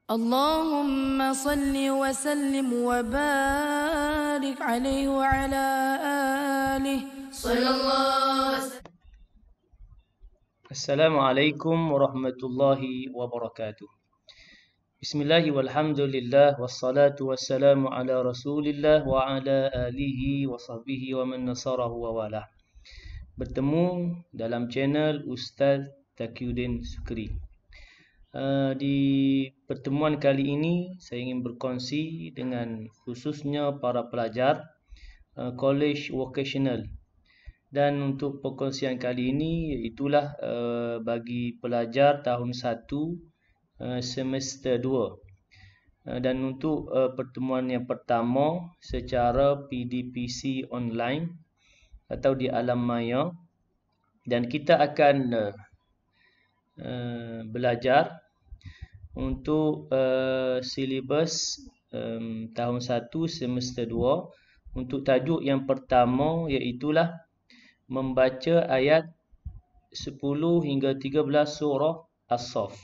اللهم صل وسلم وبارك عليه وعلى آله صلى الله. Assalamualaikum warahmatullahi wabarakatuh. Bismillah walhamdulillah wassalatu wassalamu ala rasulillah wa ala alihi wa sahbihi wa man nasarahu wa wala. Bertemu dalam channel Ustaz Taqiyuddin Sukri. Di pertemuan kali ini saya ingin berkongsi dengan khususnya para pelajar College Vocational. Dan untuk perkongsian kali ini iaitulah bagi pelajar tahun 1 semester 2. Dan untuk pertemuan yang pertama secara PDPC online atau di alam maya, dan kita akan belajar untuk silibus tahun 1 semester 2 untuk tajuk yang pertama iaitulah membaca ayat 10 hingga 13 surah As-Saff.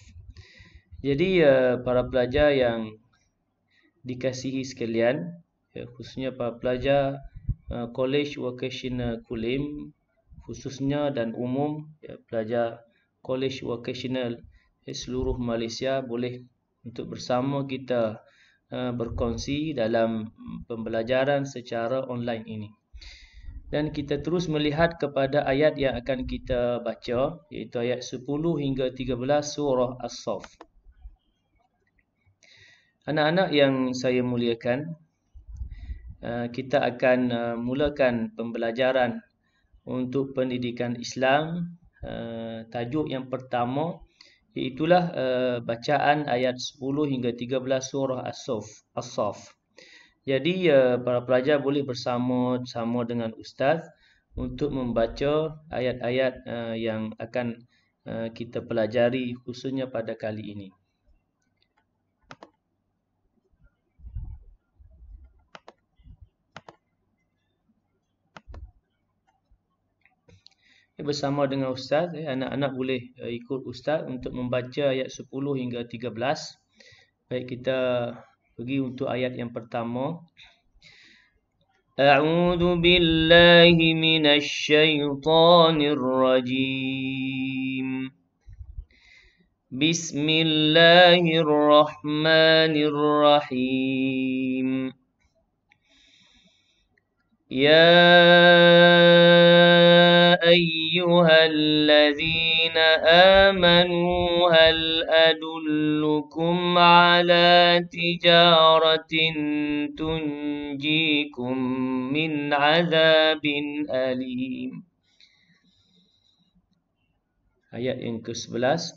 Jadi para pelajar yang dikasihi sekalian, khususnya para pelajar College Vocational Kulim khususnya dan umum pelajar College Vocational seluruh Malaysia, boleh untuk bersama kita berkongsi dalam pembelajaran secara online ini. Dan kita terus melihat kepada ayat yang akan kita baca, iaitu ayat 10 hingga 13 surah As-Saff. Anak-anak yang saya muliakan, kita akan mulakan pembelajaran untuk pendidikan Islam. Tajuk yang pertama iaitulah bacaan ayat 10 hingga 13 surah As-Saff. Jadi para pelajar boleh bersama-sama dengan Ustaz untuk membaca ayat-ayat yang akan kita pelajari khususnya pada kali ini. Bersama dengan Ustaz, anak-anak boleh ikut Ustaz untuk membaca ayat 10 hingga 13. Baik, kita pergi untuk ayat yang pertama. A'udzu billahi minasy syaithanir rajim. Bismillahirrahmanirrahim. Ya ayyuhalladzina amanu hal adullukum ala tijaratin tunjikum min azabin alim. Ayat yang ke-11.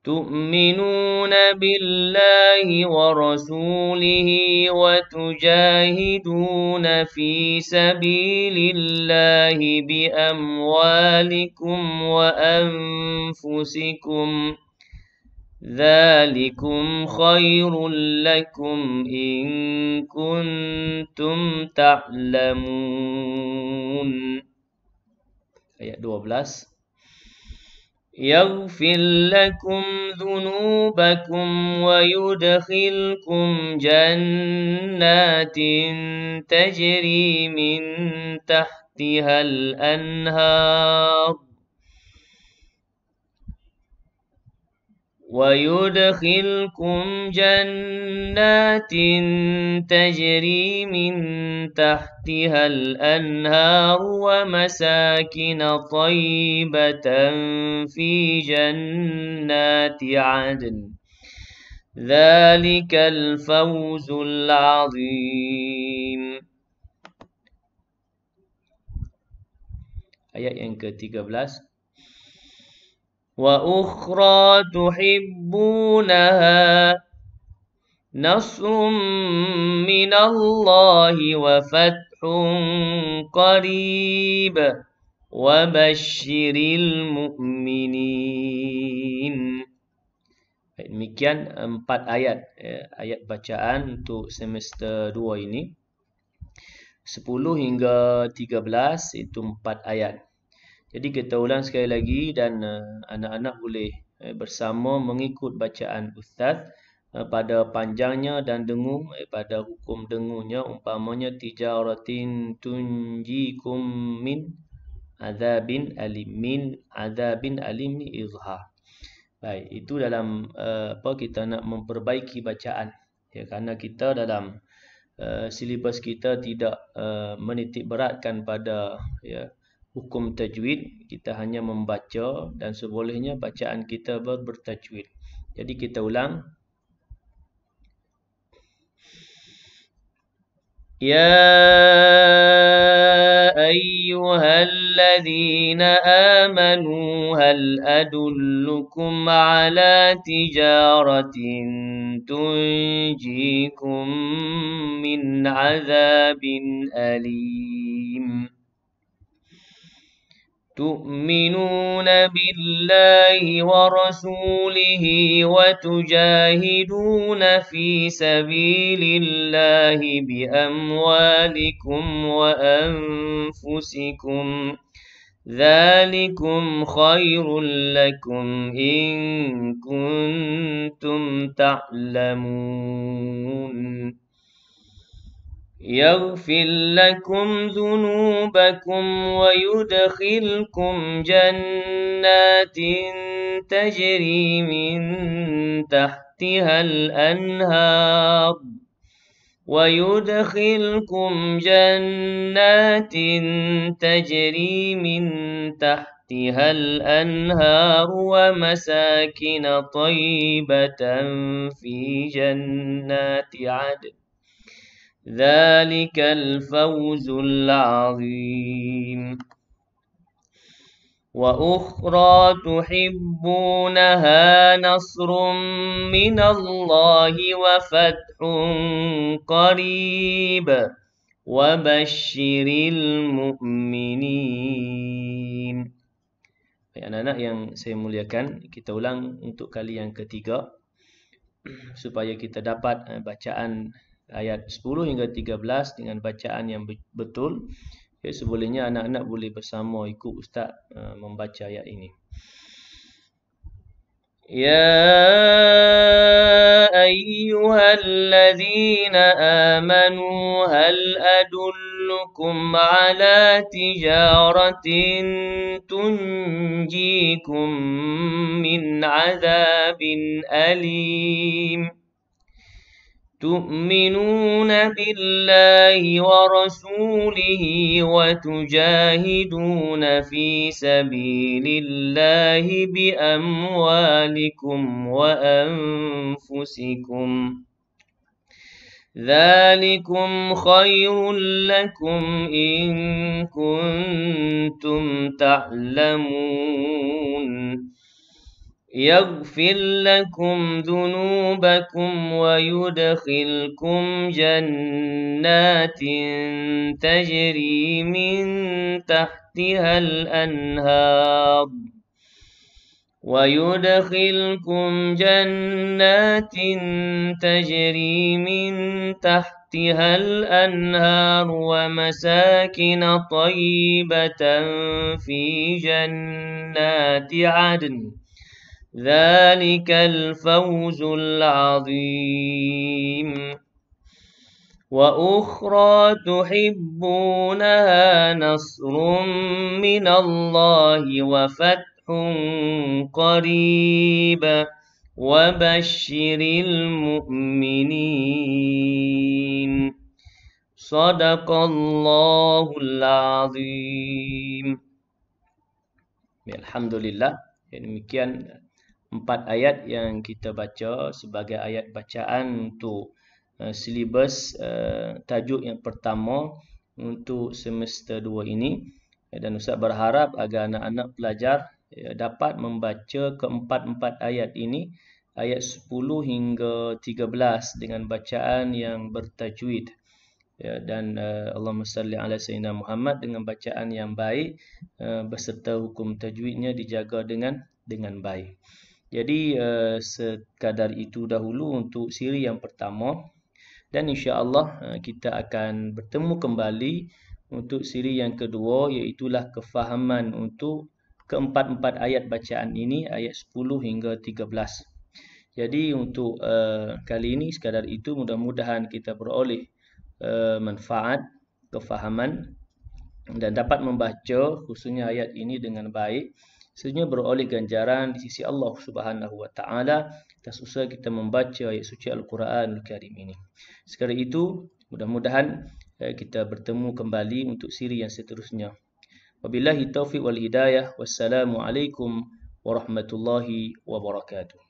تؤمنون بالله ورسوله وتجاهدون في سبيل الله بأموالكم وأنفسكم ذلكم خير لكم إن كنتم تعلمون. Ayat 12. يغفر لكم ذنوبكم ويدخلكم جنات تجري من تحتها الأنهار ومساكن طيبة في جنات عدن ذلك الفوز العظيم. Ayat yang ke-13. وأخرى تحبونها نصر من الله وفتح قريب وبشر المؤمنين. Demikian 4 ayat ayat bacaan untuk semester 2 ini. 10 hingga 13 itu 4 ayat. Jadi kita ulang sekali lagi dan anak-anak boleh bersama mengikut bacaan ustaz pada panjangnya dan dengung, pada hukum dengungnya, umpamanya tijaratin tunjikum min azabin alim ni izhar. Baik, itu dalam kita nak memperbaiki bacaan, ya, kerana kita dalam silibus kita tidak menitik beratkan pada, ya, hukum tajwid. Kita hanya membaca dan sebolehnya bacaan kita bertajwid. Jadi kita ulang. يا أيها الذين آمنوا هل أدلكم على تجارة تنجيكم من عذاب أليم تؤمنون بالله ورسوله وتجاهدون في سبيل الله بأموالكم وأنفسكم ذلكم خير لكم إن كنتم تعلمون يغفر لكم ذنوبكم ويدخلكم جنات تجري من تحتها الأنهار ومساكن طيبة في جنات عدن ذلك الفوز العظيم وأخرى تحبونها نصر من الله وفتح قريب وبشر المؤمنين. Anak-anak yang saya muliakan, kita ulang untuk kali yang ketiga supaya kita dapat bacaan ayat 10 hingga 13 dengan bacaan yang betul. Ya, sebolehnya anak-anak boleh bersama ikut ustaz membaca ayat ini. Ya ayyuhalladzina amanu hal adullukum ala tijaratin tunjikum min azabin alim تؤمنون بالله ورسوله وتجاهدون في سبيل الله بأموالكم وأنفسكم ذلكم خير لكم إن كنتم تعلمون يغفر لكم ذنوبكم ويدخلكم جنات تجري من تحتها الأنهار ومساكن طيبة في جنات عدن ذلك الفوز العظيم وأخرى تحبونها نصر من الله وفتح قريب وبشر المؤمنين صدق الله العظيم. Alhamdulillah. Demikian 4 ayat yang kita baca sebagai ayat bacaan untuk silibus tajuk yang pertama untuk semester 2 ini. Dan Ustaz berharap agar anak-anak pelajar dapat membaca keempat-empat ayat ini, ayat 10 hingga 13 dengan bacaan yang bertajwid. Dan Allahumma salli ala sayyidina Muhammad dengan bacaan yang baik beserta hukum tajwidnya dijaga dengan baik. Jadi sekadar itu dahulu untuk siri yang pertama, dan insya-Allah kita akan bertemu kembali untuk siri yang kedua, iaitulah kefahaman untuk keempat-empat ayat bacaan ini, ayat 10 hingga 13. Jadi untuk kali ini sekadar itu, mudah-mudahan kita beroleh manfaat, kefahaman dan dapat membaca khususnya ayat ini dengan baik, sehingga beroleh ganjaran di sisi Allah Subhanahu wa taala atas usaha kita membaca ayat suci Al-Quranul Karim ini. Sekadar itu, mudah-mudahan kita bertemu kembali untuk siri yang seterusnya. Wabillahi taufiq wal hidayah. Wassalamualaikum warahmatullahi wabarakatuh.